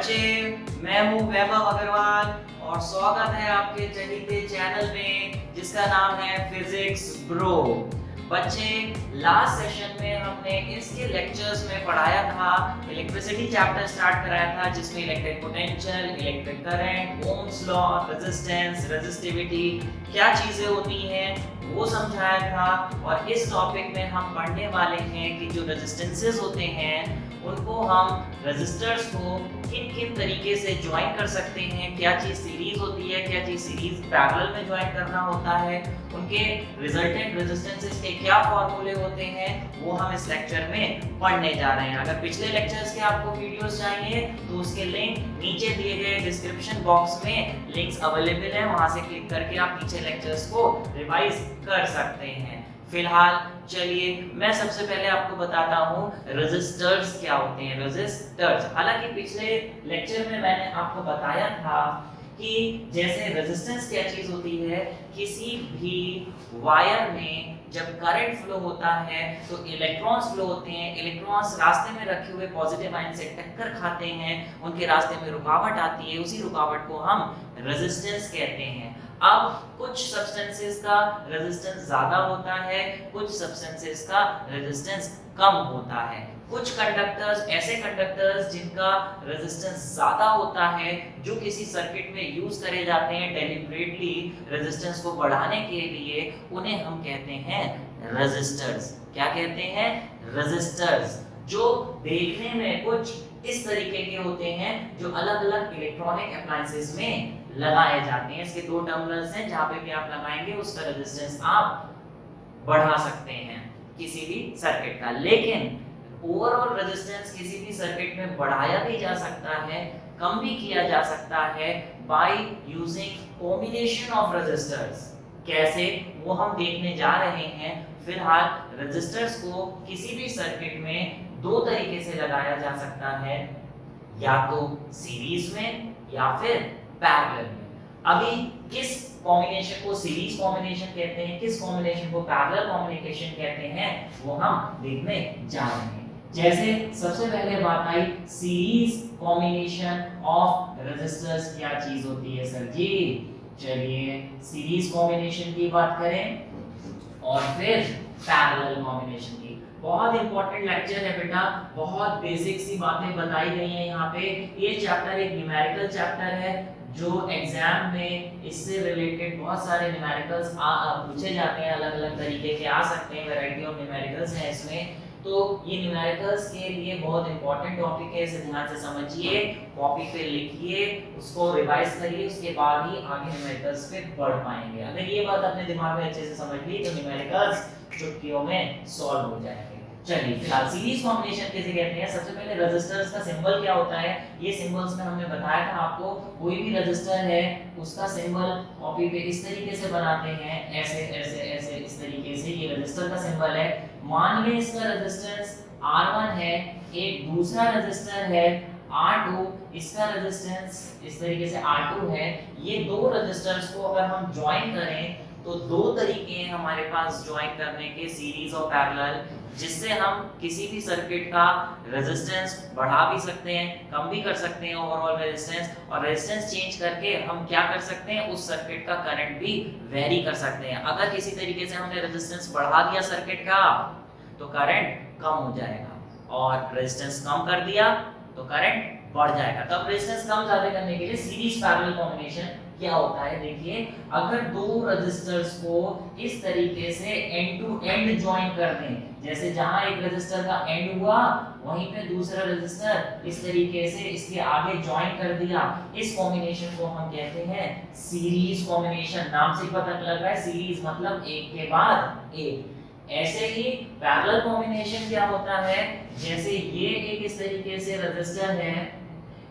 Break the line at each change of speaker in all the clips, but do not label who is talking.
बच्चे, मैं हूँ वैभव अग्रवाल और स्वागत है आपके चहीते चैनल में जिसका नाम है फिजिक्स ब्रो। बच्चे, लास्ट सेशन में हमने इसके लेक्चर्स में पढ़ाया था, इलेक्ट्रिसिटी चैप्टर स्टार्ट कराया था जिसमें electric potential, electric current, Ohm's law, resistance, resistivity क्या चीजें होती हैं वो समझाया था। और इस टॉपिक में हम पढ़ने वाले हैं कि जो रेजिस्टेंसेस होते हैं उनको हम रेजिस्टर्स को किन किन तरीके से ज्वाइन कर सकते हैं, क्या चीज सीरीज होती है, क्या चीज सीरीज पैरेलल में ज्वाइन करना होता है, उनके रिजल्टेंट रेजिस्टेंसेस के क्या फॉर्मूले होते हैं वो हम इस लेक्चर में पढ़ने जा रहे हैं। अगर पिछले लेक्चर्स के आपको वीडियोस चाहिए तो उसके लिंक नीचे दिए गए डिस्क्रिप्शन बॉक्स में लिंक्स अवेलेबल है, वहां से क्लिक करके आप पीछे लेक्चर्स को रिवाइज कर सकते हैं। फिलहाल चलिए मैं सबसे पहले आपको बताता हूँ रेजिस्टर्स क्या होते हैं। रेजिस्टर्स, हालांकि पिछले लेक्चर में मैंने आपको बताया था कि जैसे रेजिस्टेंस क्या चीज होती है, किसी भी वायर में जब करंट फ्लो होता है तो इलेक्ट्रॉन्स फ्लो होते हैं। इलेक्ट्रॉन्स रास्ते में रखे हुए पॉजिटिव आयन से टक्कर खाते हैं, उनके रास्ते में रुकावट आती है, उसी रुकावट को हम रेजिस्टेंस कहते हैं। अब कुछ सब्सटेंसेस का रेजिस्टेंस ज्यादा होता है, कुछ सब्सटेंसेस का रेजिस्टेंस कम होता है। कुछ कंडक्टर्स, ऐसे कंडक्टर्स जिनका रेजिस्टेंस ज्यादा होता है, जो किसी सर्किट में यूज करे जाते हैं डेलिबरेटली रेजिस्टेंस को बढ़ाने के लिए, उन्हें हम कहते हैं रेजिस्टर्स। क्या कहते हैं? रेजिस्टर्स, जो देखने में कुछ इस तरीके के होते हैं, जो अलग अलग इलेक्ट्रॉनिक अप्लायंसेस में लगाए जाते हैं। इसके दो टर्मिनल्स हैं, जहां पे भी आप लगाएंगे उसका रेजिस्टेंस आप बढ़ा सकते हैं किसी भी सर्किट का। लेकिन ओवरऑल रेजिस्टेंस किसी भी सर्किट में बढ़ाया भी जा सकता है, कम भी किया जा सकता है by using combination of resistors. कैसे, वो हम देखने जा रहे हैं। फिलहाल रेजिस्टर्स को किसी भी सर्किट में दो तरीके से लगाया जा सकता है, या तो सीरीज में या फिर पैरेलल में। अभी किस कॉम्बिनेशन को सीरीज कॉम्बिनेशन कहते हैं, किस कॉम्बिनेशन को पैरेलल कॉम्बिनेशन कहते हैं, वो हम देखने जा रहे हैं। जैसे सबसे पहले बात आई सीरीज कॉम्बिनेशन ऑफ रेजिस्टर्स क्या चीज होती है सर जी। चलिए सीरीज कॉम्बिनेशन की बात करें और फिर पैरेलल कॉम्बिनेशन की। बहुत इंपॉर्टेंट लेक्चर है बेटा, बहुत बेसिक सी बातें बताई गई हैं यहाँ पे। ये चैप्टर एक न्यूमेरिकल चैप्टर है, जो एग्जाम में इससे रिलेटेड बहुत सारे न्यूमेरिकल्स पूछे जाते हैं, अलग अलग तरीके के आ सकते हैं, वैरायटी ऑफ न्यूमेरिकल्स हैं इसमें। तो ये न्यूमेरिकल्स के लिए बहुत इंपॉर्टेंट टॉपिक है, इसे ध्यान से समझिए, कॉपी पे लिखिए, उसको रिवाइज करिए, उसके बाद ही आगे न्यूमेरिकल्स पे बढ़ पाएंगे। अगर ये बात अपने दिमाग में अच्छे से समझ ली तो न्यूमेरिकल्स चुटकियों में सॉल्व हो जाएंगे। चलिए फिलहाल सीरीज कॉम्बिनेशन किसे कहते हैं। सबसे पहले रेजिस्टर्स का सिंबल क्या होता है, ये सिंबल्स में हमने बताया था आपको। कोई भी रेजिस्टर है उसका सिंबल कॉपी पे इस तरीके से बनाते हैं, ऐसे ऐसे ऐसे इस तरीके से, ये रेजिस्टर का सिंबल है। मान लें इसका रेजिस्टेंस R1 है, एक दूसरा रेजिस्टर है R2, इसका रेजिस्टेंस इस तरीके से R2 है। ये दो रेजिस्टर्स को अगर हम ज्वाइन करें तो दो तरीके हैं हमारे पास ज्वाइन करने के, सीरीज और पैरेलल, जिससे हम किसी भी सर्किट का रेजिस्टेंस बढ़ा भी सकते हैं, कम भी कर सकते हैं ओवरऑल रेजिस्टेंस, और रेजिस्टेंस चेंज करके हम क्या कर सकते हैं, उस सर्किट का करंट भी वेरी कर सकते हैं। अगर किसी तरीके से हमने रेजिस्टेंस बढ़ा दिया सर्किट का तो करंट कम हो जाएगा, और रेजिस्टेंस कम कर दिया तो करंट बढ़ जाएगा। तब रेजिस्टेंस कम ज्यादा करने के लिए सीरीज पैरेलल कॉम्बिनेशन क्या होता है, देखिए, अगर दो रेजिस्टर्स को इस तरीके से एंड टू एंड ज्वाइन कर दें, जैसे जहां एक रेजिस्टर का एंड हुआ वहीं पे दूसरा रेजिस्टर इस तरीके से इसके आगे ज्वाइन कर दिया, इस कॉम्बिनेशन को हम कहते हैं सीरीज कॉम्बिनेशन। नाम से पता लग रहा है, सीरीज मतलब एक के बाद एक। ऐसे ही पैरेलल कॉम्बिनेशन क्या होता है, जैसे ये एक इस तरीके से रेजिस्टर है,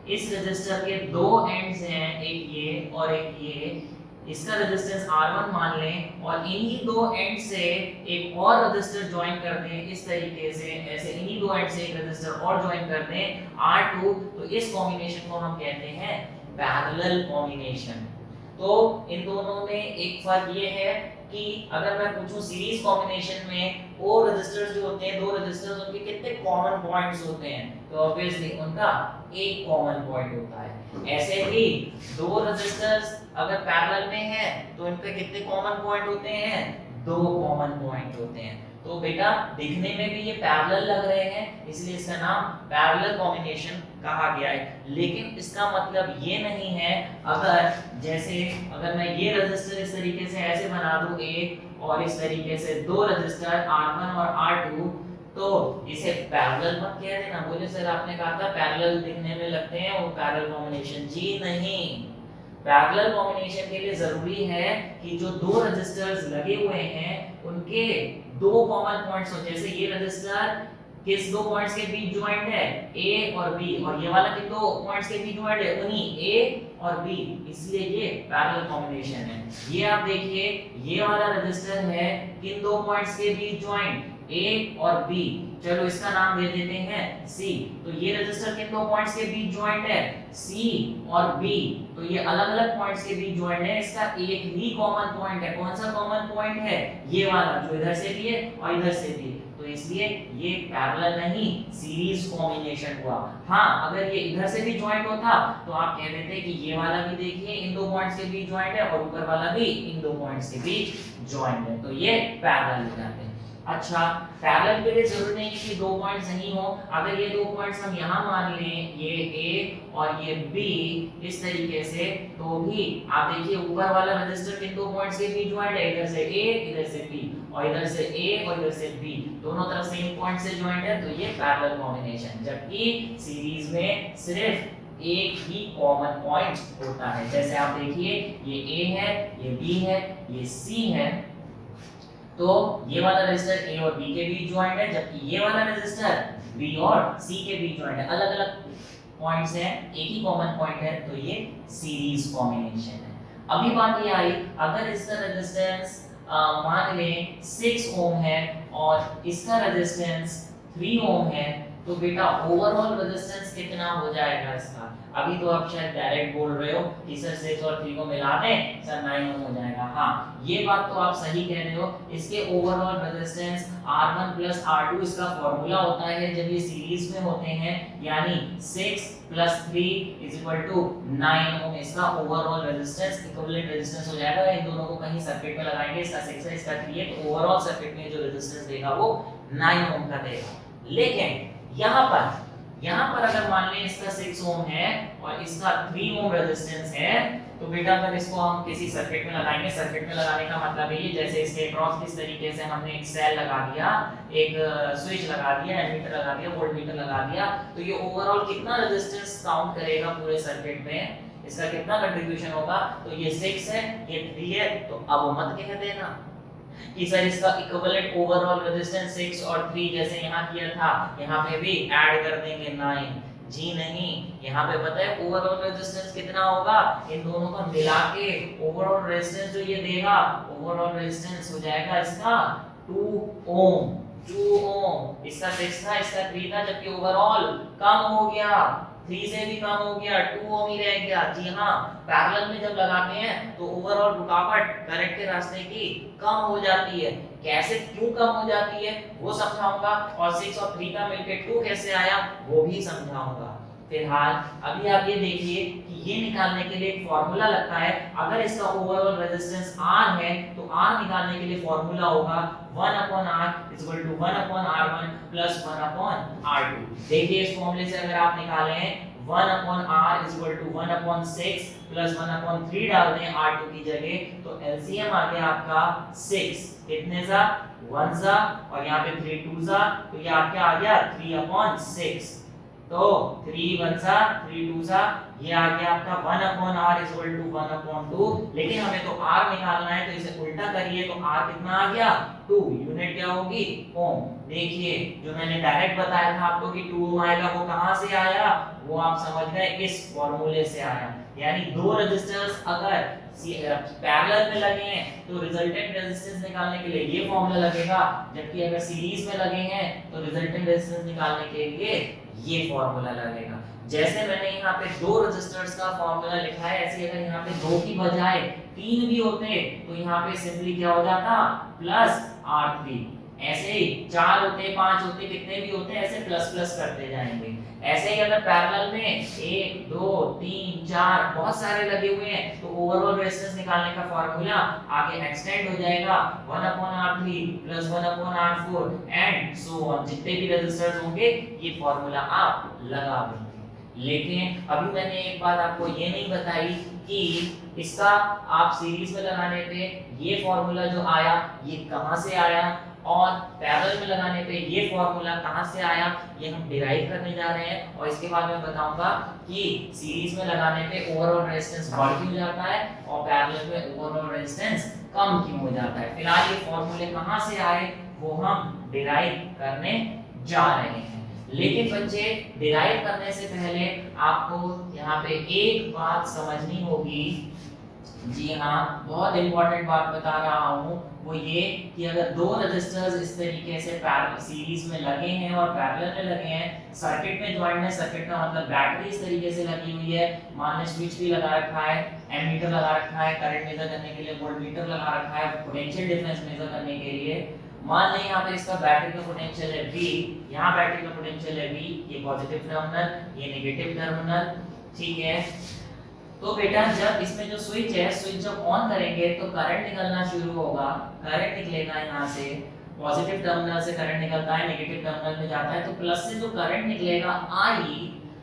इस रेजिस्टर के दो एंड्स हैं, एक ये और एक ये, इसका रेजिस्टेंस R1 मान लें, और इन्हीं दो एंड से एक और रेजिस्टर ज्वाइन कर दें इस तरीके से, ऐसे इन्हीं दो एंड से एक रेजिस्टर और ज्वाइन कर दें R2, तो इस कॉम्बिनेशन को हम कहते हैं पैरेलल कॉम्बिनेशन। तो इन दोनों में एक फर्क ये है कि अगर मैं पूछूं सीरीज कॉम्बिनेशन में वो रजिस्टर्स जो होते हैं, दो रजिस्टर्स, उनके कितने कॉमन पॉइंट्स होते हैं, तो ऑब्वियसली उनका एक कॉमन पॉइंट होता है। ऐसे ही दो रजिस्टर्स अगर पैरेलल में हैं तो इनके कितने कॉमन पॉइंट होते हैं, दो कॉमन पॉइंट होते हैं। तो बेटा दिखने में भी ये पैरेलल लग रहे हैं, इसलिए इसका नाम पैरेलल कॉम्बिनेशन कहा गया है। लेकिन इसका मतलब ये नहीं है, अगर जैसे अगर मैं ये रजिस्टर इस तरीके से ऐसे बना दूं एक, और इस तरीके से दो रजिस्टर R1 और R2, तो इसे पैरेलल मत कह देना। बोले सर आपने कहा था पैरेलल दिखने में लगते हैं, वो पैरेलल कॉम्बिनेशन। जी नहीं, पैरेलल कॉम्बिनेशन के लिए जरूरी है कि जो दो रजिस्टर्स लगे हुए हैं उनके दो कॉमन पॉइंट्स हो। जैसे ये रजिस्टर किस दो पॉइंट्स के बीच ज्वाइंट है, A और B, और ये वाला किन दो पॉइंट्स के बीच ज्वाइंट है, उन्हीं A और B, इसलिए ये पैरेलल कॉम्बिनेशन है। ये आप देखिए, ये वाला रजिस्टर है किन दो पॉइंट्स के बीच ज्वाइंट, A और B, चलो इसका नाम दे देते हैं C। तो ये रजिस्टर किन दो पॉइंट्स के बीच ज्वाइंट है, C और B, तो ये अलग-अलग पॉइंट्स के बीच ज्वाइंट है। इसका एक ही कॉमन पॉइंट है। कौन सा कॉमन पॉइंट है, ये वाला जो इधर से भी है और इधर से भी, तो इसलिए ये पैरेलल नहीं सीरीज कॉम्बिनेशन हुआ। हाँ, अगर ये इधर से भी ज्वाइंट होता तो आप कह देते कि ये वाला भी देखिए इन दो पॉइंट्स के बीच ज्वाइंट है और ऊपर वाला भी इन दो पॉइंट्स के बीच ज्वाइंट है, तो ये पैरेलल हो जाते हैं। अच्छा, पैरेलल के लिए जरूरी नहीं कि दो पॉइंट्स नहीं हो। अगर ये दो पॉइंट्स हम यहाँ मान लें, ये A और ये B, इस तरीके से, तो भी आप देखिए ऊपर वाला रजिस्टर किन दो पॉइंट्स के बीच ज्वाइंट है, इधर से A इधर से B, और इधर से A और इधर से B, दोनों तरफ सेम पॉइंट से ज्वाइंट है, तो ये पैरेलल कॉम्बिनेशन। जबकि सीरीज में सिर्फ एक ही कॉमन पॉइंट होता है। जैसे आप देखिए ये A है, ये B है, ये C है, तो ये वाला रजिस्टर A और B के बीच ज्वाइंट है, जबकि ये वाला रजिस्टर B और C के बीच ज्वाइंट है। अलग-अलग पॉइंट्स हैं, एक ही कॉमन पॉइंट है, तो ये सीरीज कॉम्बिनेशन है। अभी बात ये आई, अगर इसका रेजिस्टेंस मान लें 6 ओम है और इसका रेजिस्टेंस 3 ओम है, तो बेटा ओवरऑल रेजिस्टेंस कितना हो जाएगा इसका। अभी तो आप शायद डायरेक्ट बोल रहे हो कि सर 6 और 3 को मिला दें सर 9 ओम हो जाएगा। हाँ, ये बात तो आप सही कह रहे हो। इसके overall resistance R1 plus R2 इसका फॉर्मूला होता है जब ये सीरीज में होते हैं, यानी 6 प्लस 3 इज इक्वल टू 9 ओम इसका ओवरऑल रेजिस्टेंस, इक्विवेलेंट रेजिस्टेंस हो जाएगा। इन दोनों को कहीं सर्किट में लगाएंगे, इसका 6 है इसका 3 है, तो ओवरऑल सर्किट में जो रेजिस्टेंस देगा वो 9 ओम का देगा। लेकिन यहाँ पर अगर मान लें इसका 6 ओम है और इसका 3 ओम रेजिस्टेंस है, तो बेटा अगर इसको हम किसी सर्किट में लगाएंगे, सर्किट में लगाने का मतलब ये जैसे इसके अक्रॉस किस तरीके से हमने एक सेल लगा दिया, एक स्विच लगा दिया, एमीटर लगा दिया, वोल्टमीटर लगा दिया, तो ये ओवरऑल कितना रेजिस्टेंस काउंट करेगा पूरे सर्किट में, इसका कितना कंट्रीब्यूशन होगा। तो ये 6 है, ये 3 है, तो अब मत कह देना कि सर इसका इक्विवेलेंट ओवरऑल रेजिस्टेंस 6 और 3 जैसे यहाँ किया था, यहाँ पे भी ऐड कर देंगे 9। जी नहीं, यहाँ पे पता है ओवरऑल रेजिस्टेंस कितना होगा, इन दोनों को मिला के ओवरऑल रेजिस्टेंस जो ये देगा, ओवरऑल रेजिस्टेंस हो जाएगा इसका 2 ओम। 2 ओम, इसका 6 था, इसका 3 था, जबकि ओवरऑल कम हो गया, 3 से भी कम हो गया, 2 ओम ही रह गया। जी हाँ, पैरेलल में जब लगाते हैं तो ओवरऑल रुकावट करंट के रास्ते की कम हो जाती है। कैसे, क्यों कम हो जाती है वो समझाऊंगा, और 6 और 3 का मिलके 2 कैसे आया वो भी समझाऊंगा। फिलहाल अभी आप ये देखिए कि ये निकालने के लिए एक फॉर्मूला लगता है। अगर इसका ओवरऑल रेजिस्टेंस R है तो R निकालने के लिए फॉर्मूला होगा 1/R = 1/R1 + 1/R2। देखिए इस फॉर्मूले से अगर आप निकालें 1/R = 1/6 + 1/3 डाल दें R2 की जगह, तो एलसीएम आ गया आपका 6, कितने सा 1 सा, और यहाँ पे 3 2 सा, तो ये आपका आ गया 3/6। तो 3 1 सा 3 2 सा, ये आ गया आपका 1/R = 1/2। लेकिन हमें तो R निकालना है, तो इसे उल्टा करिए तो R कितना आ गया 2, यूनिट क्या होगी ओम। देखिए जो मैंने डायरेक्ट बताया था आपको कि 2 ओम आएगा, वो कहां से आया, वो आप समझ गए, इस फॉर्मूले से आया। यानी दो रेजिस्टर्स अगर पैरेलल में लगे हैं तो रिजल्टेंट रेजिस्टेंस निकालने के लिए ये फॉर्मूला लगेगा, जबकि अगर सीरीज में लगे हैं तो रिजल्टेंट रेजिस्टेंस निकालने के लिए ये फॉर्मूला लगेगा। जैसे मैंने यहाँ पे दो रेजिस्टर्स का फॉर्मूला लिखा है, ऐसे अगर यहाँ पे दो की बजाय 3 भी होते तो यहाँ पे सिंपली क्या हो जाता प्लस R3। ऐसे ही 4 होते 5 होते कितने भी होते ऐसे प्लस प्लस करते जाएंगे। ऐसे ही अगर पैरेलल में 1 2 3 4 बहुत सारे लगे हुए हैं तो ओवरऑल रेजिस्टेंस निकालने का फार्मूला आगे एक्सटेंड हो जाएगा 1/R3 + 1/R4 and so on. जितने भी रेजिस्टर्स होंगे ये फार्मूला आप लगा देंगे। लेकिन अभी मैंने एक बात आपको ये नहीं बताई कि इसका आप सीरीज में लगाने पे ये फार्मूला जो आया ये कहां से आया और पैरेलल में लगाने पे ये फार्मूला कहां से आया ये हम डिराइव करने जा रहे हैं। और इसके बाद मैं बताऊंगा कि सीरीज में लगाने पे ओवरऑल रेजिस्टेंस बढ़ क्यों जाता है और पैरेलल में ओवरऑल रेजिस्टेंस कम क्यों हो जाता है। फिलहाल ये फार्मूले कहां से आए वो हम डिराइव करने जा रहे हैं। लेकिन बच्चे डिराइव करने से पहले आपको यहाँ पे एक बात समझनी होगी। जी हाँ, बहुत इंपॉर्टेंट बात बता रहा हूँ वो ये कि अगर दो रेजिस्टर्स इस तरीके से सीरीज में लगे हैं और पैरेलल में लगे हैं, सर्किट में ज्वाइंट है, सर्किट का मतलब बैटरी इस तरीके से लगी हुई है, मान लो स्विच भी लगा रखा है, एमीटर लगा रखा है करंट मेजर करने के लिए, वोल्टमीटर लगा रखा है पोटेंशियल डिफरेंस मेजर करने के लिए। मान लें यहाँ पे इसका बैटरी का पोटेंशियल है V, यहाँ बैटरी का पोटेंशियल है V, ये पॉजिटिव टर्मिनल ये नेगेटिव टर्मिनल, ठीक है। तो बेटा जब इसमें जो स्विच है, स्विच जब ऑन करेंगे तो करंट निकलना शुरू होगा, करंट निकलेगा यहाँ से, पॉजिटिव टर्मिनल से करंट निकलता है नेगेटिव टर्मिनल में जाता है, तो प्लस से जो करंट निकलेगा I,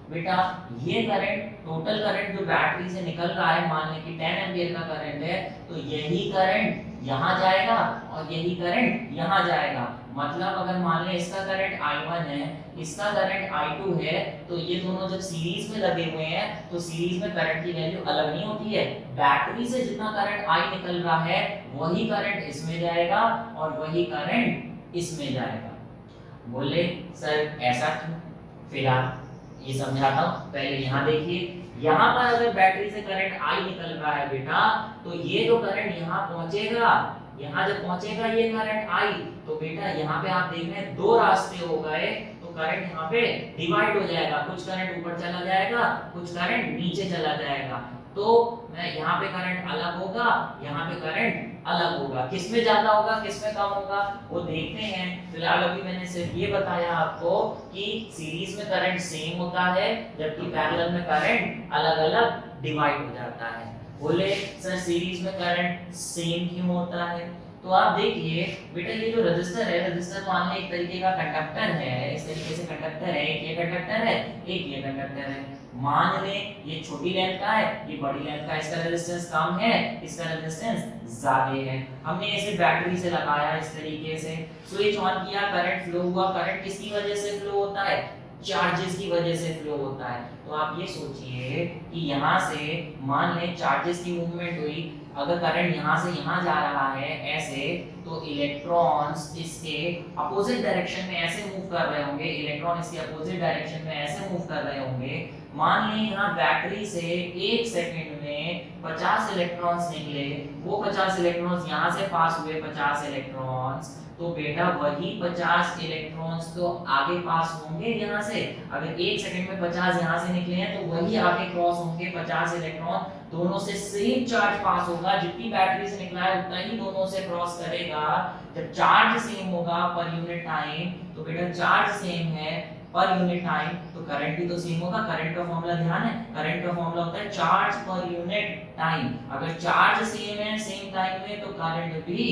बेटा ये करंट टोटल करंट जो बैटरी से निकल रहा है, मान लें कि 10 एम्पीयर का करंट है, तो यही करंट यहाँ जाएगा और यही करंट यहाँ जाएगा। मतलब अगर मान लें इसका करंट I1 है, इसका करंट I2 है, तो ये दोनों जब सीरीज में लगे हुए हैं तो सीरीज में करंट की वैल्यू अलग नहीं होती है। बैटरी से जितना करंट I निकल रहा है वही करंट इसमें जाएगा और वही करंट इसमें जाएगा। बोले सर ऐसा क्यों? फिलहाल ये समझाता हूँ, पहले यहाँ देखिए। यहाँ पर अगर बैटरी से करंट I निकल रहा है बेटा, तो ये जो करंट यहाँ पहुंचेगा, यहाँ जब पहुंचेगा ये करंट I, तो बेटा यहाँ पे आप देख रहे हैं दो रास्ते हो गए, तो करंट यहाँ पे डिवाइड हो जाएगा, कुछ करंट ऊपर चला जाएगा, कुछ करंट नीचे चला जाएगा। तो मैं यहाँ पे करंट अलग होगा, यहाँ पे करंट अलग होगा, किसमें ज्यादा होगा किसमें कम होगा वो देखते हैं। फिलहाल अभी मैंने सिर्फ ये बताया आपको कि सीरीज में करंट सेम होता है जबकि पैरेलल में करंट अलग अलग डिवाइड हो जाता है। बोले सर सीरीज में करंट सेम क्यों होता है? तो आप देखिए बेटा ये जो रजिस्टर है, रजिस्टर मान लें एक तरीके का कंडक्टर है, इस तरीके से कंडक्टर है, एक ये कंडक्टर है एक ये कंडक्टर है। मान लें ये छोटी लेंथ का है ये बड़ी लेंथ का, इसका रेजिस्टेंस कम है इसका रेजिस्टेंस ज्यादा है। हमने इसे बैटरी से लगाया इस तरीके से, स्विच ऑन किया करंट फ्लो हुआ। करंट किसकी वजह से फ्लो होता है? चार्जेस की वजह से फ्लो होता है। तो आप ये सोचिए कि यहाँ से मान लें चार्जेस की मूवमेंट हुई, अगर करंट यहाँ से यहाँ जा रहा है ऐसे, तो इलेक्ट्रॉन्स इसके अपोजिट डायरेक्शन में ऐसे मूव कर रहे होंगे, इलेक्ट्रॉन इसके अपोजिट डायरेक्शन में ऐसे मूव कर रहे होंगे। मान लें यहाँ बैटरी से 1 सेकंड में 50 इलेक्ट्रॉन्स निकले, वो 50 इलेक्ट्रॉन्स यहाँ से पास हुए 50 इलेक्ट्रॉन्स, तो बेटा वही 50 इलेक्ट्रॉन्स तो आगे पास होंगे यहाँ से। अगर 1 सेकंड में 50 यहाँ से निकले हैं तो वही आगे क्रॉस होंगे 50 इलेक्ट्रॉन, दोनों से सेम चार्ज पास होगा, जितनी बैटरी से निकला है उतना ही दोनों से क्रॉस करेगा। जब चार्ज सेम होगा पर यूनिट टाइम, तो बेटा चार्ज सेम है पर यूनिट टाइम तो करंट भी तो सेम होगा। करंट का फॉर्मूला ध्यान है, करंट का फॉर्मूला होता है चार्ज पर यूनिट टाइम। अगर चार्ज सेम है सेम टाइम में तो करंट भी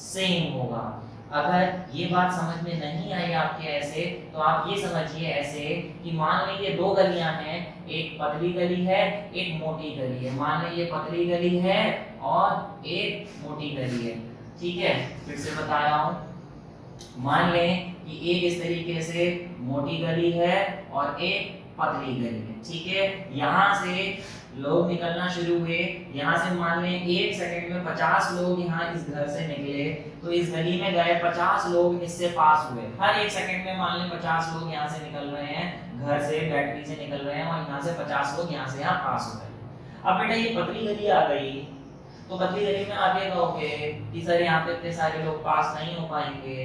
सेम होगा। अगर ये बात समझ में नहीं आई आपके ऐसे, तो आप ये समझिए ऐसे कि मान लीजिए दो गलियां हैं, एक पतली गली है एक मोटी गली है। मान लीजिए ये पतली गली है और एक मोटी गली है, ठीक है। फिर से बता रहा हूँ, मान लें कि एक इस तरीके से मोटी गली है और एक पतली गली है, ठीक है। यहाँ से लोग निकलना शुरू हुए, यहाँ से मान लें 1 सेकंड में 50 लोग यहाँ इस घर से निकले, तो इस गली में गए 50 लोग इससे पास हुए। हर 1 सेकंड में मान लें 50 लोग यहाँ से निकल रहे हैं, घर से बैटरी से निकल रहे हैं और यहाँ से 50 लोग यहाँ से यहाँ पास हो गए। अब बेटा ये पतली गली आ गई, तो पतली गली में आगे कहोगे कि सर यहाँ पे इतने सारे लोग पास नहीं हो पाएंगे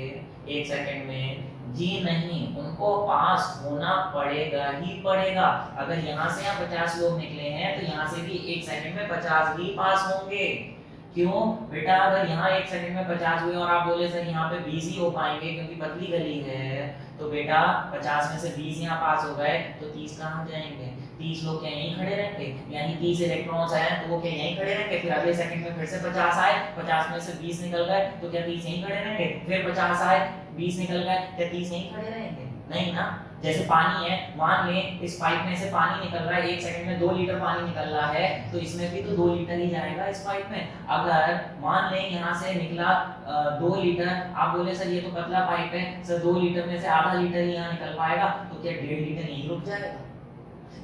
1 सेकंड में। जी नहीं, उनको पास होना पड़ेगा ही पड़ेगा। अगर यहाँ से यहाँ 50 लोग निकले हैं तो यहाँ से भी 1 सेकंड में 50 ही पास होंगे। क्यों बेटा, अगर यहाँ 1 सेकंड में 50 हुए और आप बोले सर यहाँ पे 20 ही हो पाएंगे क्योंकि पतली गली है, तो बेटा 50 में से 20 यहाँ पास हो गए तो 30 कहाँ जाएंगे? 30 लोग क्या यहीं खड़े रहेंगे? यानी 30 इलेक्ट्रॉन्स आए तो वो क्या यहीं खड़े रहेंगे? फिर अगले सेकंड में फिर से 50 आए, 50 में से 20 निकल गए तो क्या 30 यहीं खड़े रहेंगे? फिर 50 आए, 20 निकल गए, क्या 30 यहीं खड़े रहेंगे? नहीं ना। जैसे पानी है, मान लें इस पाइप में से पानी निकल रहा है, 1 सेकंड में 2 लीटर पानी निकल रहा है, तो इसमें भी तो 2 लीटर ही जाएगा इस पाइप में। अगर मान लें यहाँ से निकला 2 लीटर, आप बोले सर ये तो पतला पाइप है, सर 2 लीटर में से आधा लीटर ही यहाँ निकल पाएगा, तो क्या 1.5 लीटर यहीं रुक जाएगा?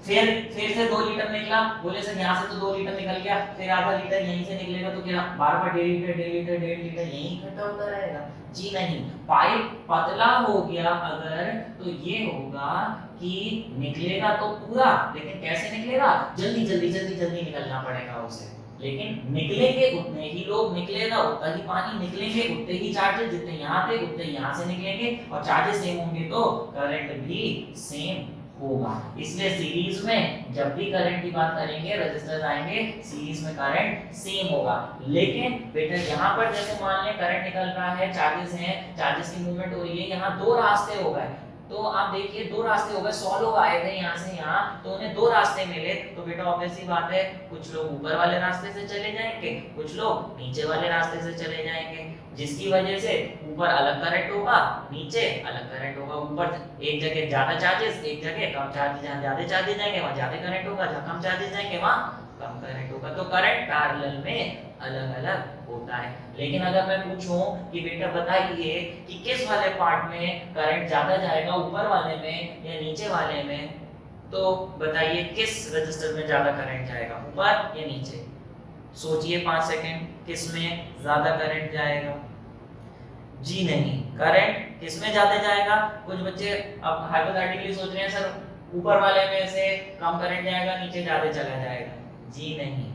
फिर से 2 लीटर निकला, बोले सर यहाँ से तो 2 लीटर निकल गया, फिर आधा लीटर यहीं से निकलेगा, तो क्या बार बार 1.5 लीटर 1.5 लीटर 1.5 लीटर यहीं इकट्ठा होता रहेगा? जी नहीं। पाइप पतला हो गया अगर, तो ये होगा कि निकलेगा तो पूरा, लेकिन कैसे निकलेगा? जल्दी जल्दी जल्दी जल्दी निकलना पड़ेगा उसे, लेकिन निकलेंगे उतने ही लोग, निकलेगा उतना ही पानी, निकलेंगे उतने ही चार्जेस, जितने यहाँ थे उतने यहाँ से निकलेंगे, और चार्जेस सेम होंगे तो करंट भी सेम होगा। इसलिए सीरीज में जब भी करंट की बात करेंगे, रेजिस्टर्स आएंगे, सीरीज में करंट सेम होगा। लेकिन बेटा यहाँ पर जैसे मान लें करंट निकल रहा है, चार्जेस हैं, चार्जेस की मूवमेंट हो रही है, यहाँ 2 रास्ते हो गए, तो आप देखिए 2 रास्ते हो गए, 100 लोग आए थे यहाँ से यहाँ, तो उन्हें 2 रास्ते मिले, तो बेटा ऑब्वियस सी बात है कुछ लोग ऊपर वाले रास्ते से चले जाएंगे, कुछ लोग नीचे वाले रास्ते से चले जाएंगे, जिसकी वजह से ऊपर अलग करंट होगा, नीचे अलग करंट होगा। ऊपर एक जगह ज्यादा चार्जेस, एक जगह कम चार्जेस, जहाँ ज्यादा चार्जेस जाएंगे वहाँ ज्यादा करंट होगा, जहाँ कम चार्जेस जाएंगे वहाँ कम करंट होगा। तो करंट पैरेलल में अलग अलग होता है। लेकिन अगर मैं पूछूं कि बेटा बताइए कि किस वाले पार्ट में करंट ज्यादा जाएगा, ऊपर वाले में या नीचे वाले में, तो बताइए किस रजिस्टर में ज्यादा करंट जाएगा, ऊपर या नीचे? सोचिए 5 सेकंड, किस में ज्यादा करंट जाएगा? जी नहीं, करंट किस में ज्यादा जाएगा? कुछ बच्चे अब हाइपोथेटिकली सोच रहे हैं सर ऊपर वाले में से कम करंट जाएगा, नीचे ज्यादा चला जाएगा। जी नहीं।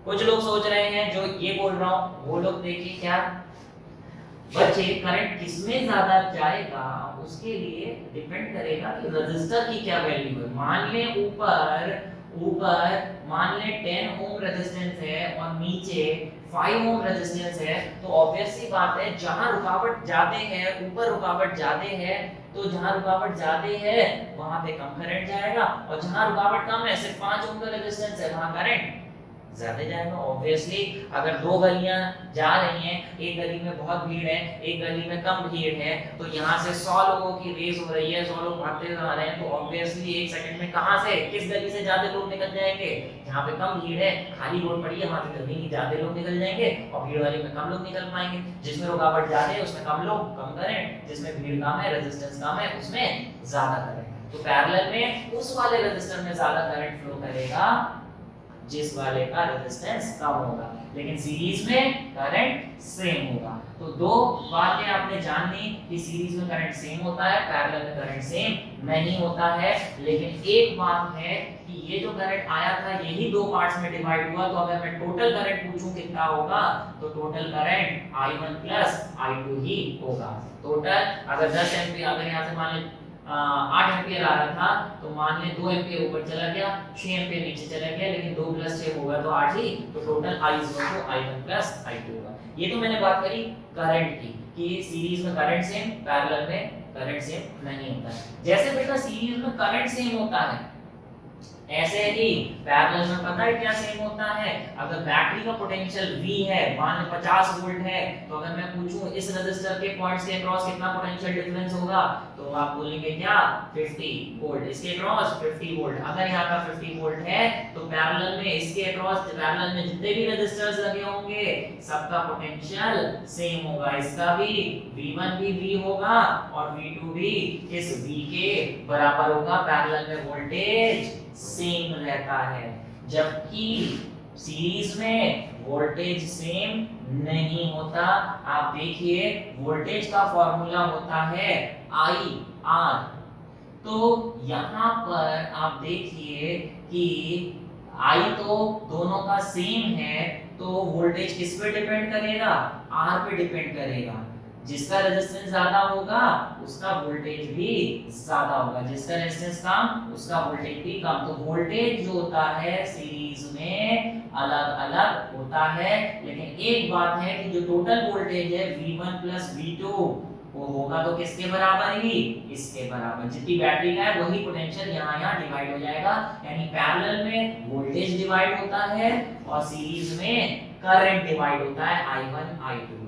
कुछ लोग सोच रहे हैं, जो ये बोल रहा हूं वो लोग देखिए क्या बच्चे, करंट किसमें ज्यादा जाएगा उसके लिए डिपेंड करेगा कि रेजिस्टर की क्या वैल्यू है। मान लें ऊपर मान लें 10 ओम रेजिस्टेंस है और नीचे 5 ओम रेजिस्टेंस है, तो ऑब्वियस सी बात है जहां रुकावट ज्यादा है, ऊपर रुकावट ज्यादा है, तो जहां रुकावट ज्यादा है वहां पे कम करंट जाएगा, और जहां रुकावट कम है, सिर्फ 5 ओम का रेजिस्टेंस है, वहां करंट ज्यादा जाएगा। ऑब्वियसली अगर 2 गलियां जा रही हैं, एक गली में बहुत भीड़ है, एक गली में कम भीड़ है, तो यहाँ से 100 लोगों की रेस हो रही है, 100 लोग भागते जा रहे हैं, तो ऑब्वियसली 1 सेकंड में कहां से, किस गली से ज्यादा लोग निकल जाएंगे? जहाँ पे कम भीड़ है, खाली रोड पड़ी है, वहां से जल्दी ही ज्यादा लोग निकल जाएंगे, और भीड़ वाले में कम लोग निकल पाएंगे। जिसमें रुकावट ज्यादा है उसमें कम लोग, कम करंट, जिसमें भीड़ कम है, रेजिस्टेंस कम है, उसमें ज्यादा करंट। तो पैरेलल में उस वाले रेजिस्टर में ज्यादा करंट फ्लो करेगा जिस वाले का रेजिस्टेंस कम होगा, लेकिन सीरीज में करंट सेम होगा। तो 2 बातें आपने जान ली कि सीरीज में करंट सेम होता है, पैरेलल में करंट सेम नहीं होता है। लेकिन एक बात है कि ये जो करंट आया था यही 2 पार्ट्स में डिवाइड हुआ, तो अगर मैं टोटल करंट पूछूं कितना होगा, तो total current I1 plus I2 ही होगा। टोटल अगर 10 एम्पीयर, अगर यहाँ से मान लें 8 एम्पीयर आ रहा था, तो मान लें 2 एम्पीयर ऊपर चला गया, 6 एम्पीयर नीचे चला गया, लेकिन 2 प्लस 6 होगा तो 8 ही, तो टोटल I1 प्लस I2 होगा। ये तो मैंने बात करी करंट की कि सीरीज में करंट सेम, पैरेलल में करंट सेम नहीं होता है। जैसे बेटा सीरीज में करंट सेम होता है, ऐसे ही पैरेलल में पता है क्या सेम होता है? अगर बैटरी का पोटेंशियल V है, मान लो 50 वोल्ट है, तो अगर मैं पूछूं इस रेजिस्टर के पॉइंट्स के अक्रॉस कितना पोटेंशियल डिफरेंस होगा, तो आप बोलेंगे क्या 50 वोल्ट, इसके अक्रॉस 50 वोल्ट। अगर यहाँ का 50 वोल्ट है तो पैरेलल में इसके अक्रॉस, पैरेलल में जितने भी रेजिस्टर्स लगे होंगे सबका पोटेंशियल सेम होगा, इसका भी V1 भी V होगा और V2 भी इस V के बराबर होगा। पैरेलल में वोल्टेज सेम रहता है, जबकि सीरीज में वोल्टेज सेम नहीं होता। आप देखिए वोल्टेज का फॉर्मूला होता है IR, तो यहाँ पर आप देखिए कि I तो दोनों का सेम है, तो वोल्टेज किस पे डिपेंड करेगा? R पे डिपेंड करेगा। जिसका रेजिस्टेंस ज्यादा होगा उसका वोल्टेज भी ज्यादा होगा, जिसका रेजिस्टेंस कम उसका वोल्टेज भी कम। तो वोल्टेज जो होता है सीरीज में अलग अलग होता है, लेकिन एक बात है कि जो टोटल वोल्टेज है V1 प्लस V2 वो होगा तो किसके बराबर ही, इसके बराबर। जितनी बैटरी का है वही पोटेंशियल यहाँ डिवाइड हो जाएगा, यानी पैरेलल में वोल्टेज डिवाइड होता है और सीरीज में करंट डिवाइड होता है I1 I2।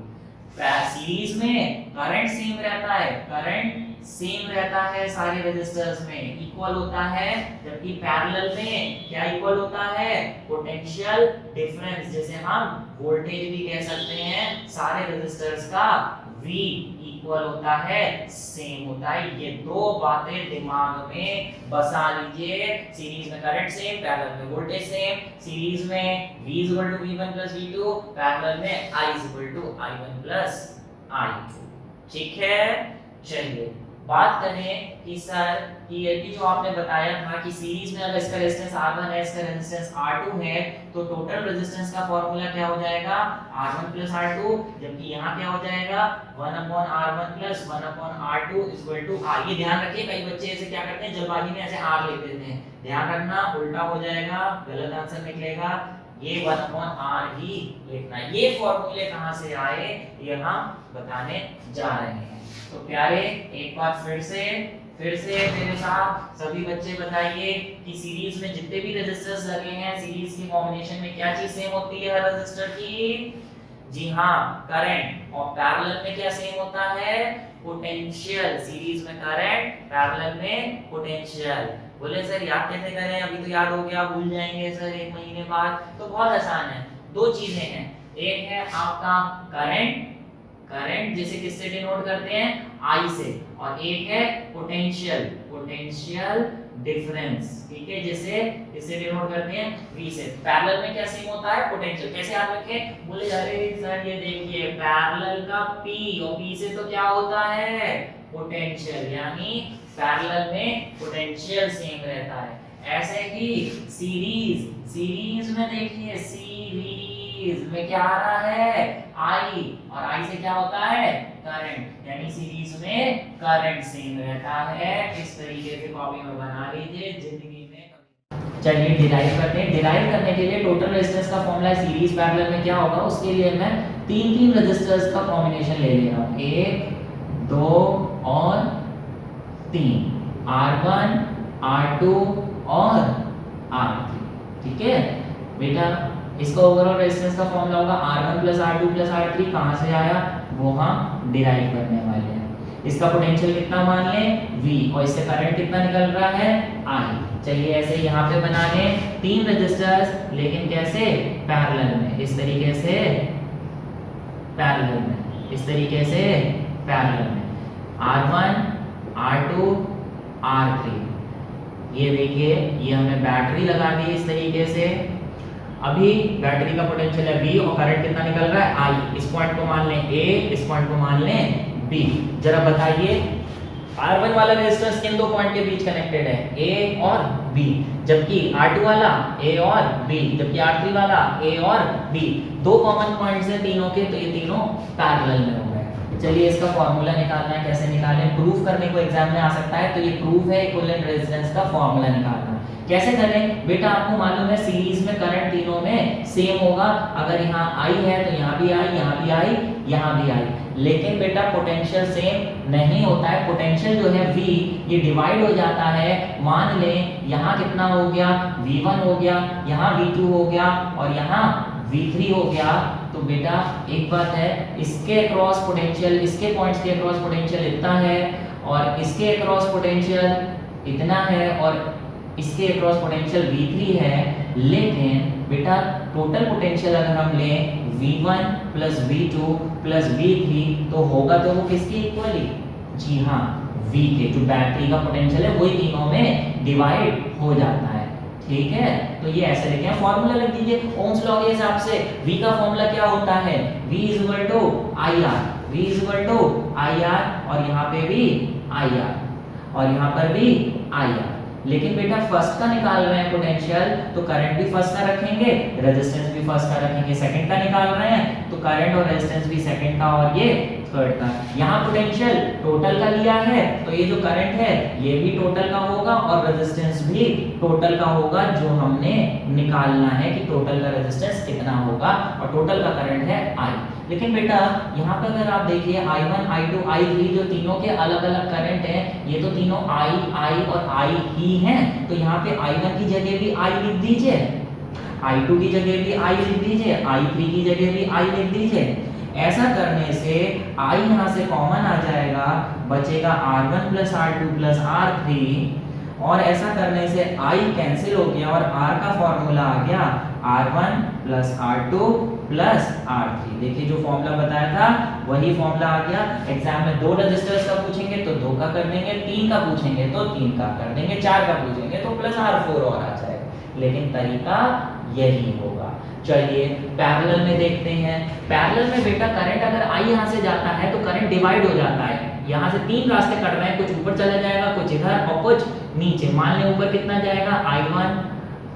सीरीज में करंट सेम रहता है, करंट सेम रहता है सारे रेजिस्टर्स में, इक्वल होता है, जबकि पैरेलल में क्या इक्वल होता है, पोटेंशियल डिफरेंस। जैसे हम वोल्टेज भी कह सकते हैं सारे रेजिस्टर्स का V इक्वल होता है, सेम होता है। ये दो बातें दिमाग में बसा लीजिए। सीरीज में करंट सेम, पैरेलल में वोल्टेज सेम। सीरीज में V V1 V2, पैरेलल में I I1 I2। ठीक है, चलिए बात करें कि सर कि ये भी जो आपने बताया था कि सीरीज में अगर इसका रेजिस्टेंस R1 है, इसका रेजिस्टेंस R2 है, तो टोटल रेजिस्टेंस का फार्मूला क्या हो जाएगा, R1 R2, जबकि यहाँ क्या हो जाएगा 1/R1 1/R2 R। ये ध्यान रखिए, कई बच्चे ऐसे क्या करते हैं जल्दबाजी में ऐसे R लिख देते हैं, ध्यान रखना उल्टा हो जाएगा, गलत आंसर निकलेगा। ये 1/R ही लिखना है। ये फॉर्मूले कहाँ से आए ये हम बताने जा रहे हैं। तो प्यारे एक बार फिर से मेरे साथ सभी बच्चे बताइए कि सीरीज में जितने भी रेजिस्टर्स लगे हैं, सीरीज की कॉम्बिनेशन में क्या चीज सेम होती है हर रेजिस्टर की, जी हाँ करंट। और पैरेलल में क्या सेम होता है, पोटेंशियल। सीरीज में करंट, पैरेलल में पोटेंशियल। बोले सर याद कैसे करें, अभी तो याद हो गया भूल जाएंगे सर 1 महीने बाद। तो बहुत आसान है, दो चीजें हैं, एक है आपका करंट, करंट जिसे किससे डिनोट करते हैं I से, और एक है पोटेंशियल, पोटेंशियल डिफरेंस, ठीक है, जिसे किससे डिनोट करते हैं V से। पैरेलल में क्या सेम होता है, पोटेंशियल। कैसे याद रखें, बोले अरे सर ये देखिए पैरेलल का P और P से तो क्या होता है पोटेंशियल, यानी पैरेलल में पोटेंशियल सेम रहता है। ऐसे ही सीरीज में देखिए, सीरीज में क्या आ रहा है I, और I से क्या होता है करंट, यानी सीरीज में करंट सेम रहता है। इस तरीके से कॉपी में बना लीजिए जिंदगी में। चलिए डिराइव करते हैं। डिराइव करने के लिए टोटल रेजिस्टेंस का फॉर्मूला सीरीज पैरेलल में क्या होगा, उसके लिए मैं तीन रेजिस्टर्स का कॉम्बिनेशन ले ले रहा हूं, 1 2 और 3, R1 R2 और R3। ठीक है बेटा, इसका ओवरऑल रेजिस्टेंस का फॉर्मूला होगा R1 R2 R3। कहां से आया वो हम डिराइव करने वाले हैं। इसका पोटेंशियल कितना मान लें V, और इससे करंट कितना निकल रहा है I। चलिए ऐसे यहाँ पे बना लें 3 रेजिस्टर्स, लेकिन कैसे पैरेलल में, इस तरीके से पैरेलल में, इस तरीके से पैरेलल में, R1 R2 R3। ये देखिए ये हमने बैटरी लगा दी इस तरीके से। अभी बैटरी का पोटेंशियल है V और करंट कितना निकल रहा है I। इस पॉइंट को मान लें A, इस पॉइंट को मान लें B। जरा बताइए R1 वाला रेजिस्टेंस किन दो पॉइंट के बीच कनेक्टेड है, A और B, जबकि R2 वाला A और B, जबकि R3 वाला A और B। दो कॉमन पॉइंट्स हैं तीनों के, तो ये तीनों पैरेलल में हो गए। चलिए इसका फॉर्मूला निकालना है, कैसे निकालें, प्रूफ करने को एग्जाम में आ सकता है, तो ये प्रूफ है इक्विवेलेंट रेजिस्टेंस का फॉर्मूला निकालना। कैसे करें बेटा, आपको मालूम है सीरीज में करंट तीनों में सेम होगा। अगर यहाँ I है तो यहाँ भी I, यहाँ भी I, यहाँ भी I। लेकिन बेटा पोटेंशियल सेम नहीं होता है। पोटेंशियल जो है V ये डिवाइड हो जाता है। मान लें यहाँ कितना हो गया V1 हो गया, यहाँ V2 हो गया और यहाँ V3 हो गया। तो बेटा एक बात है, इसके अक्रॉस पोटेंशियल, इसके पॉइंट्स के अक्रॉस पोटेंशियल इतना है और इसके अक्रॉस पोटेंशियल इतना है और इसके अक्रॉस पोटेंशियल V3 है। लेकिन बेटा टोटल पोटेंशियल अगर हम लें V1 plus V2 plus V3 तो होगा तो वो किसकी इक्वली, जी हाँ V के। जो बैटरी का पोटेंशियल है वही तीनों में डिवाइड हो जाता है। ठीक है, तो ये ऐसे लिखे हैं, फॉर्मूला लिख दीजिए ओम्स लॉ के हिसाब से। V का फॉर्मूला क्या होता है, V IR, V IR, और यहाँ पे भी IR और यहाँ पर भी IR। लेकिन बेटा फर्स्ट का निकाल रहे हैं पोटेंशियल, तो करंट भी फर्स्ट का रखेंगे, रेजिस्टेंस भी फर्स्ट का रखेंगे। सेकंड का निकाल रहे हैं तो करंट और रेजिस्टेंस भी सेकंड का और ये थर्ड का। यहाँ पोटेंशियल टोटल का लिया है तो ये जो करंट है ये भी टोटल का होगा और रेजिस्टेंस भी टोटल का होगा, जो हमने निकालना है कि टोटल का रेजिस्टेंस कितना होगा, और टोटल का करंट है I। लेकिन बेटा यहाँ पे अगर आप देखिए I1, I2, I3 जो तीनों के अलग अलग करंट हैं, ये तो तीनों I और I ही हैं, तो यहाँ पे I1 की जगह भी I लिख दीजिए, I2 की जगह भी I लिख दीजिए, I3 की जगह भी I लिख दीजिए। ऐसा करने से I यहाँ से कॉमन आ जाएगा, बचेगा R1 plus R2 plus R3, और ऐसा करने से I कैंसिल हो गया और R का फॉर्मूला आ गया R1 plus R2 plus R3। देखिए जो फॉर्मूला बताया था वही फॉर्मूला आ गया। एग्जाम में 2 रजिस्टर्स का पूछेंगे तो 2 का कर देंगे, 3 का पूछेंगे तो 3 का कर देंगे, 4 का पूछेंगे तो प्लस R4 और आ जाएगा, लेकिन तरीका यही होगा। चलिए पैरेलल में देखते हैं। पैरेलल में बेटा करंट अगर I यहाँ से जाता है तो करंट डिवाइड हो जाता है, यहाँ से 3 रास्ते कट रहे हैं, कुछ ऊपर चला जाएगा, कुछ इधर और कुछ नीचे। मान लें ऊपर कितना जाएगा I1,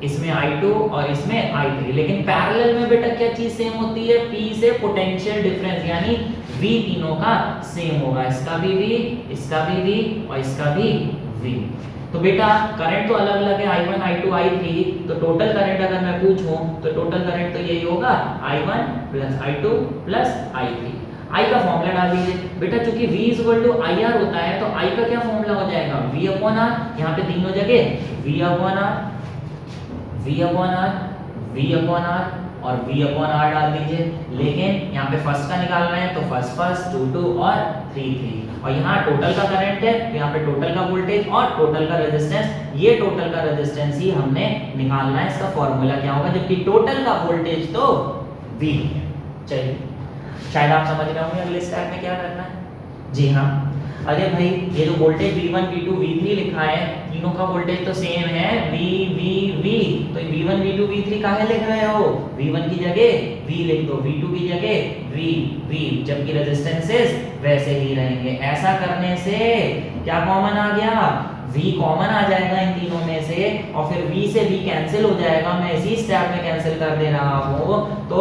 इसमें I2 और इसमें I3। लेकिन पैरेलल में बेटा क्या चीज सेम होती है, P से पोटेंशियल डिफरेंस यानी V तीनों का सेम होगा, इसका भी V, इसका भी V और इसका भी V। तो बेटा करंट तो अलग अलग है I1, I2, I3, तो टोटल करंट अगर मैं पूछूं तो टोटल करंट तो यही होगा I1 plus I2 plus I3। I का फॉर्मूला डाल दीजिए बेटा, चूंकि V IR होता है तो I का क्या फॉर्मूला हो जाएगा V/R। यहाँ पे तीनों जगह V/R, V/R, V/R और V/R डाल दीजिए। लेकिन यहाँ पे फर्स्ट का निकालना है तो फर्स्ट 2 और 3 और यहाँ टोटल का करंट है तो यहाँ पे टोटल का वोल्टेज और टोटल का रेजिस्टेंस, ये टोटल का रेजिस्टेंस ही हमने निकालना है। इसका फॉर्मूला क्या होगा, जबकि टोटल का वोल्टेज तो V है। चलिए शायद आप समझ रहे होंगे अगले स्टेप में क्या करना है। जी हाँ, अरे भाई ये जो वोल्टेज V1, V2, V3 लिखा है, तीनों का वोल्टेज तो सेम है V, तो V1, V2, V3 काहे लिख रहे हो, V1 की जगह V लिख दो, V2 की जगह V, जबकि रेजिस्टेंसेस वैसे ही रहेंगे। ऐसा करने से क्या कॉमन आ गया, V कॉमन आ जाएगा इन तीनों में से, और फिर V से V कैंसिल हो जाएगा, मैं इसी स्टेप में कैंसिल कर दे रहा हूँ। तो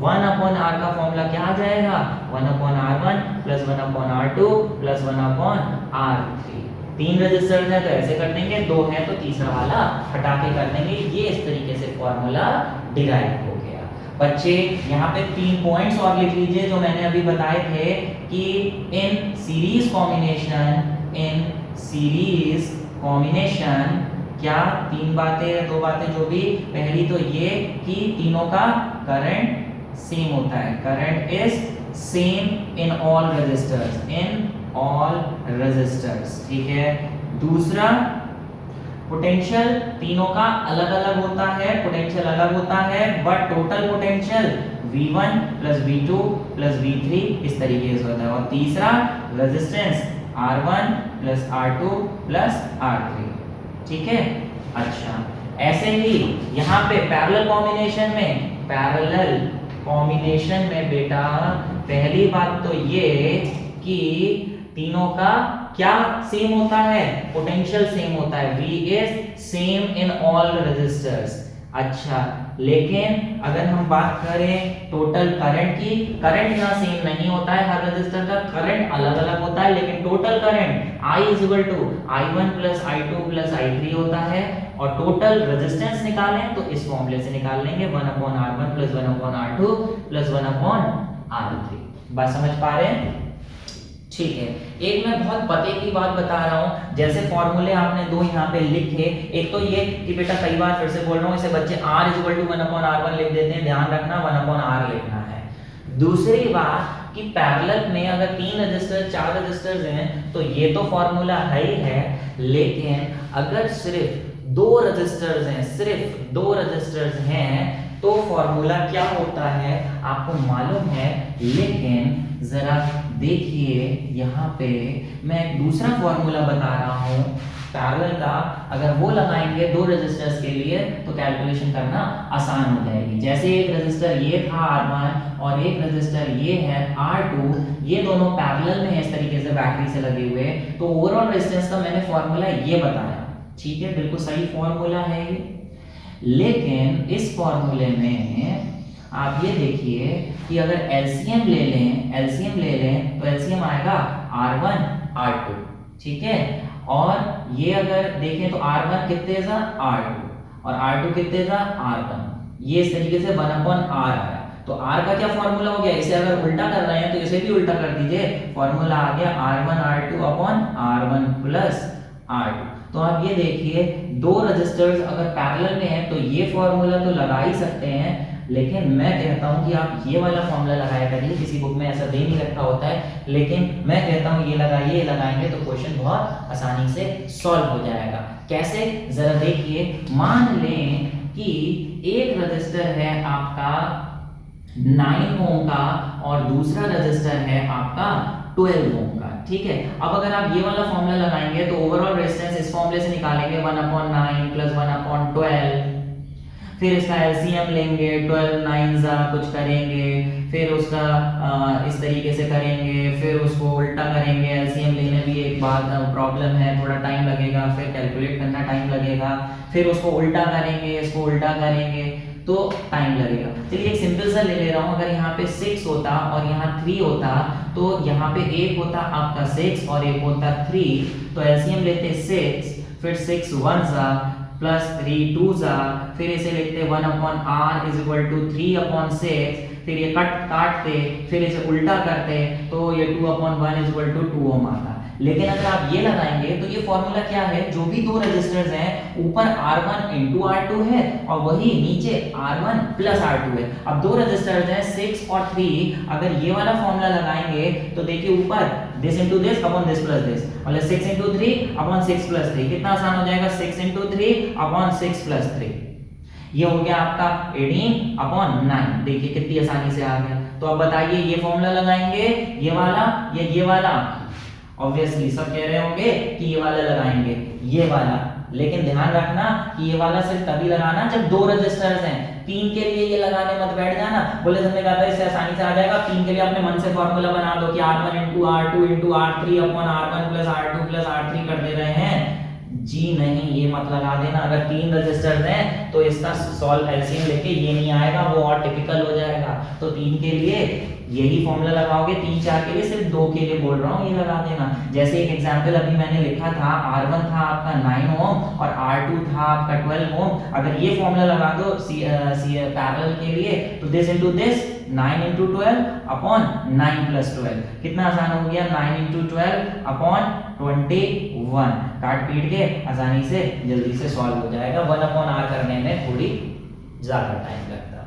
1/R का फॉर्मूला क्या आ जाएगा, 1/R1 plus 1/R2 plus 1/R3। 3 registers हैं तो ऐसे कर देंगे, 2 हैं तो तीसरा वाला हटा के कर देंगे। ये इस तरीके से फॉर्मूला डिराइव हो गया। बच्चे यहाँ पे 3 पॉइंट्स और लिख लीजिए जो मैंने अभी बताए थे कि इन सीरीज कॉम्बिनेशन क्या 3 बातें हैं, 2 बातें जो भी। पहली तो ये कि तीनों का करंट सेम होता है, current is same in all resistors, ठीक है। दूसरा पोटेंशियल तीनों का अलग अलग होता है, पोटेंशियल अलग होता है, but total potential V1 plus V2 plus V3 इस तरीके से होता है। और तीसरा resistance R1 plus R2 plus R3, ठीक है। अच्छा ऐसे ही यहाँ पे पैरेलल कॉम्बिनेशन में बेटा पहली बात तो ये कि तीनों का क्या सेम होता है, पोटेंशियल सेम होता है, V is same in all resistors. अच्छा लेकिन अगर हम बात करें टोटल करंट की, करंट यहाँ सेम नहीं होता है, हर रजिस्टर का करंट अलग अलग होता है, लेकिन total current I I1 plus I2 plus I3 होता है। और टोटल रेजिस्टेंस निकालें तो इस फॉर्मूले से निकाल लेंगे 1/R1 plus 1/R2 plus 1/R3। बात समझ पा रहे हैं, ठीक है। एक मैं बहुत पते की बात बता रहा हूँ, जैसे फॉर्मूले आपने 2 यहाँ पे लिखे, एक तो ये कि बेटा कई बार फिर से बोल रहा हूँ, इसे बच्चे R = 1/R1 लिख देते हैं, ध्यान रखना 1/R लिखना है। दूसरी बात कि पैरेलल में अगर 3 रजिस्टर 4 रजिस्टर्स हैं तो ये तो फॉर्मूला है ही है, लेकिन अगर सिर्फ 2 रजिस्टर्स हैं तो फॉर्मूला क्या होता है आपको मालूम है। लेकिन जरा देखिए यहाँ पे मैं एक दूसरा फॉर्मूला बता रहा हूँ पैरेलल का, अगर वो लगाएंगे 2 रेजिस्टर्स के लिए तो कैलकुलेशन करना आसान हो जाएगी। जैसे एक रेजिस्टर ये था R1 और एक रेजिस्टर ये है R2, ये दोनों पैरेलल में है इस तरीके से बैटरी से लगे हुए, तो ओवरऑल रेजिस्टेंस का मैंने फॉर्मूला ये बताया, ठीक है, बिल्कुल सही फॉर्मूला है ये। लेकिन इस फॉर्मूले में आप ये देखिए कि अगर एलसीएम ले लें तो एलसीएम आएगा R1 R2, ठीक है। और ये अगर देखें तो R1 कितने सा R2 और R2 कितने सा R1, ये इस तरीके से 1/r आया। तो R का क्या फॉर्मूला हो गया, इसे अगर उल्टा कर रहे हैं तो इसे भी उल्टा कर दीजिए, फॉर्मूला आ गया R1 R2 upon R1 plus R2। तो आप ये देखिए दो रजिस्टर्स अगर पैरेलल में हैं तो ये फॉर्मूला तो लगा ही सकते हैं, लेकिन मैं कहता हूं कि आप ये वाला फॉर्मूला लगाया करिए, किसी बुक में ऐसा दे नहीं रखा होता है, लेकिन मैं कहता हूं ये लगाइए, ये लगाएंगे तो क्वेश्चन बहुत आसानी से सॉल्व हो जाएगा। कैसे, जरा देखिए। मान लें कि एक रजिस्टर है आपका 9 ओम का और दूसरा रजिस्टर है आपका 12 ओम का, ठीक है। अब अगर आप ये वाला फॉर्मूला लगाएंगे तो ओवरऑल रेजिस्टेंस इस फॉर्मूले से निकालेंगे 1/9 प्लस 1/12, फिर इसका एलसीएम लेंगे, 12 9 कुछ करेंगे, फिर उसका इस तरीके से करेंगे, फिर उसको उल्टा करेंगे। एलसीएम लेने भी एक बात प्रॉब्लम है, थोड़ा टाइम लगेगा, फिर कैलकुलेट करना टाइम लगेगा, फिर उसको उल्टा करेंगे, इसको उल्टा करेंगे तो टाइम लगेगा। चलिए एक सिंपल सा ले रहा हूं, अगर यहाँ पे 6 होता और यहाँ 3 होता तो यहाँ पे एक होता आपका 6 और एक होता 3, तो एलसीएम लेते 6, फिर 6 1 प्लस 3 2 फिर इसे लिखते 1/r इज इक्वल टू 3/6, फिर ये काटते, फिर इसे उल्टा करते तो ये 2/1 इज इक्वल टू 2 ओम आता। लेकिन अगर आप ये लगाएंगे तो ये फॉर्मूला क्या है, जो भी दो रेजिस्टर्स हैं ऊपर R1 into R2 है और वही नीचे R1 plus R2 है। अब दो रेजिस्टर्स हैं 6 और 3, अगर ये वाला फॉर्मूला लगाएंगे तो देखिए ऊपर this into this upon this plus this, मतलब 6 into 3 upon 6 plus 3, कितना आसान हो जाएगा, 6 into 3 upon 6 plus 3, ये हो गया आपका 18/9। देखिए कितनी आसानी से आ गया। तो अब बताइए ये फॉर्मूला लगाएंगे ये वाला या ये वाला, ऑब्वियसली सब कह रहे होंगे कि ये वाला लगाएंगे, ये वाला, लेकिन ध्यान रखना कि ये वाला सिर्फ तभी लगाना जब दो रजिस्टर्स हैं। 3 के लिए ये लगाने मत बैठ जाना, बोले हमने कहा था इससे आसानी से आ जाएगा। 3 के लिए अपने मन से फॉर्मूला बना दो कि R1 into R2 into R3 upon R1 plus R2 plus R3 कर दे रहे हैं, जी नहीं, ये मत लगा देना। अगर 3 रजिस्टर्स हैं तो इसका सॉल्व एलसीएम लेके ये नहीं आएगा, वो और टिपिकल हो जाएगा। तो 3 के लिए यही फॉर्मूला लगाओगे, 3 4 के लिए सिर्फ 2 के लिए बोल रहा हूँ ये लगा देना। जैसे एक एग्जांपल अभी मैंने लिखा था, R1 था आपका 9 ओम और R2 था आपका 12 ओम। अगर ये फॉर्मूला लगा दो पैरेलल के लिए तो this into this 9 into 12 upon 9 plus 12, कितना आसान हो गया, 9 into 12 upon 21। काट पीट के आसानी से जल्दी से सॉल्व हो जाएगा, 1/r करने में थोड़ी ज्यादा टाइम लगता।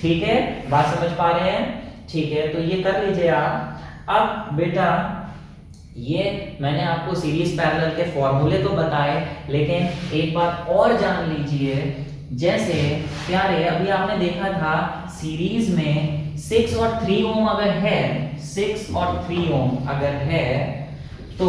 ठीक है, बात समझ पा रहे हैं? ठीक है, तो ये कर लीजिए आप। अब बेटा ये मैंने आपको सीरीज पैरेलल के फॉर्मूले तो बताए, लेकिन एक बात और जान लीजिए। जैसे प्यारे अभी आपने देखा था सीरीज में 6 और 3 ओम अगर है, 6 और 3 ओम अगर है तो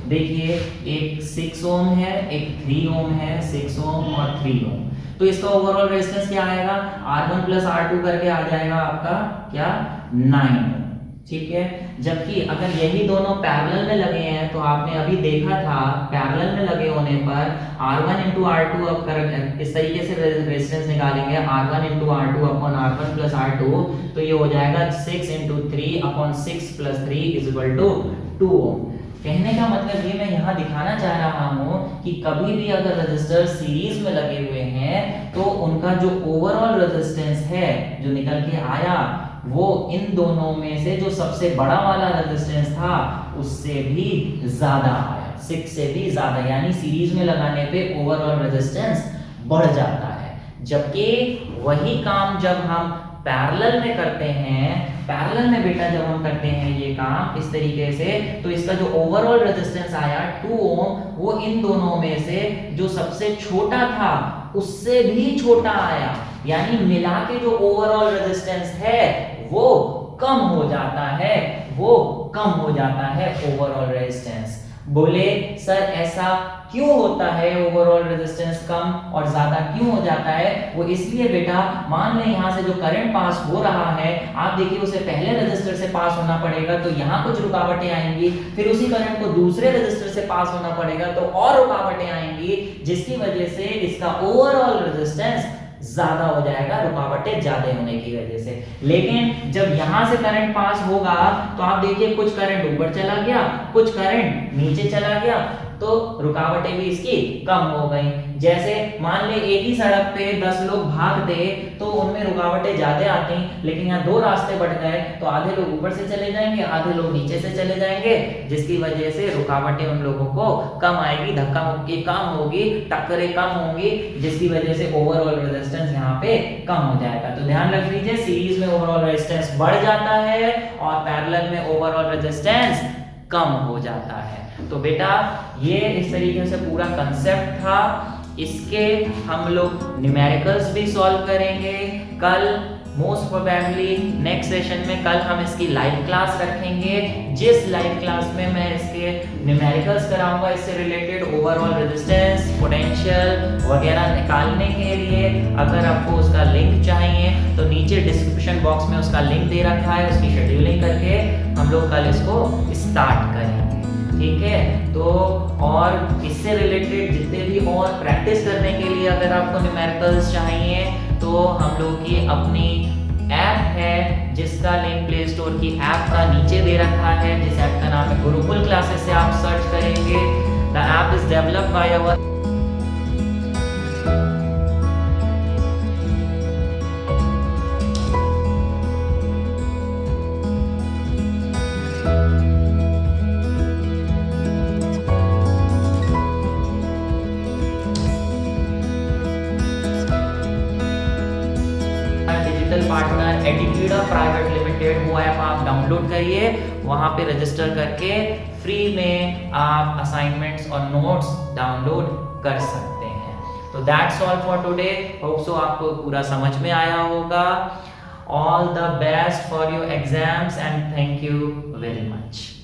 देखिए एक 6 ओम है, एक 3 ओम है, 6 ओम और 3 ओम। तो इसका ओवरऑल रेजिस्टेंस क्या आएगा, R1 प्लस R2 करके आ जाएगा आपका क्या, 9 ओम। ठीक है, जबकि अगर यही दोनों पैरेलल में लगे हैं तो आपने अभी देखा था पैरेलल में लगे होने पर R1 into R2 अब कर इस तरीके से रेजिस्टेंस निकालेंगे, R1 into R2 upon R1 plus R2, तो ये हो जाएगा 6 into 3 upon 6 plus 3 is equal to 2 ओम। कहने का मतलब ये मैं यहाँ दिखाना चाह रहा हूँ कि कभी भी अगर रजिस्टर सीरीज में लगे हुए हैं तो उनका जो ओवरऑल रेजिस्टेंस है जो निकल के आया वो इन दोनों में से जो सबसे बड़ा वाला रेजिस्टेंस था उससे भी ज्यादा आया, 6 से भी ज्यादा, यानी सीरीज में लगाने पे ओवरऑल रेजिस्टेंस बढ़ जाता है। जबकि वही काम जब हम पैरेलल में करते हैं, पैरेलल में बेटा जब हम करते हैं ये काम इस तरीके से, तो इसका जो ओवरऑल रेजिस्टेंस आया 2 ओम, वो इन दोनों में से जो सबसे छोटा था उससे भी छोटा आया, यानी मिला के जो ओवरऑल रेजिस्टेंस है वो कम हो जाता है, वो कम हो जाता है ओवरऑल रेजिस्टेंस। बोले सर ऐसा क्यों होता है, ओवरऑल रेजिस्टेंस कम और ज्यादा क्यों हो जाता है? वो इसलिए बेटा, मान लें यहां से जो करंट पास हो रहा है, आप देखिए उसे पहले रेजिस्टर से पास होना पड़ेगा तो यहां कुछ रुकावटें आएंगी, फिर उसी करंट को दूसरे रेजिस्टर से पास होना पड़ेगा तो और रुकावटें आएंगी, जिसकी वजह से इसका ओवरऑल रेजिस्टेंस ज्यादा हो जाएगा, रुकावटें ज्यादा होने की वजह से। लेकिन जब यहाँ से करंट पास होगा तो आप देखिए कुछ करंट ऊपर चला गया, कुछ करंट नीचे चला गया, तो रुकावटें भी इसकी कम हो गई। जैसे मान ले एक ही सड़क पे 10 लोग भागते तो उनमें रुकावटें ज्यादा आती, लेकिन यहाँ दो रास्ते बढ़ गए तो आधे लोग ऊपर से चले जाएंगे, आधे लोग नीचे से चले जाएंगे, जिसकी वजह से रुकावटें उन लोगों को कम आएगी, धक्का मुक्की कम होगी, टक्करें कम होंगी, जिसकी वजह से ओवरऑल रेजिस्टेंस यहाँ पे कम हो जाएगा। तो ध्यान रख लीजिए, सीरीज में ओवरऑल रेजिस्टेंस बढ़ जाता है और पैरेलल में ओवरऑल रेजिस्टेंस कम हो जाता है। तो बेटा ये इस तरीके से पूरा कंसेप्ट था। इसके हम लोग न्यूमेरिकल्स भी सॉल्व करेंगे कल, मोस्ट प्रोबेबली नेक्स्ट सेशन में। कल हम इसकी लाइव क्लास रखेंगे, जिस लाइव क्लास में मैं इसके न्यूमेरिकल्स कराऊंगा, इससे रिलेटेड ओवरऑल रेजिस्टेंस, पोटेंशियल वगैरह निकालने के लिए। अगर आपको उसका लिंक चाहिए तो नीचे डिस्क्रिप्शन बॉक्स में उसका लिंक दे रखा है, उसकी शेड्यूलिंग करके हम लोग कल इसको स्टार्ट करेंगे, ठीक है। तो और इससे रिलेटेड जितने भी और प्रैक्टिस करने के लिए अगर आपको न्यूमेरिकल्स चाहिए तो हम लोग की अपनी ऐप है, जिसका लिंक प्ले स्टोर की ऐप का नीचे दे रखा है, जिस ऐप का नाम है गुरुकुल क्लासेस से आप सर्च करेंगे। The app is developed by our partner एटीट्यूडा प्राइवेट लिमिटेड, वो ऐप आप डाउनलोड करिए, वहां पे रजिस्टर करके फ्री में आप असाइनमेंट्स और नोट्स डाउनलोड कर सकते हैं। तो that's all for today, hope so आपको पूरा समझ में आया होगा। All the best for your exams and thank you very much.